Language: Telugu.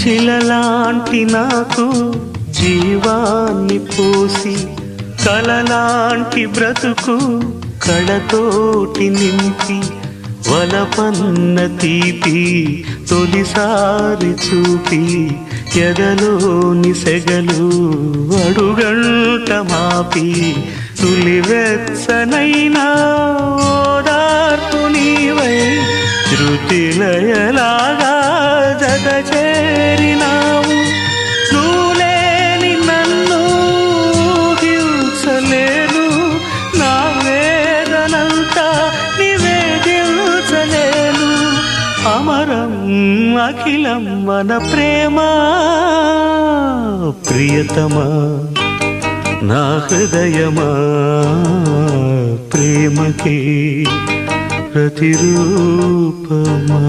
శిలలాంటి నాకు జీవాన్ని పోసి కలలాంటి బ్రతుకు కళతోటి నింపి వలపన్న తీపి తొలిసారి చూపి ఎదలోని సెగలు అడుగంట మాపి తులివెచ్చనైనా ఓదార్పు నీవై శృతిలయలాగా జత చేరినావు నువ్వులేని నన్ను హింసలేను నా వేదనంతా నివేదించలేను అమరం అఖిలం మన ప్రేమ ప్రియతమా నా హృదయమా ప్రేమకి ప్రతిరూపమా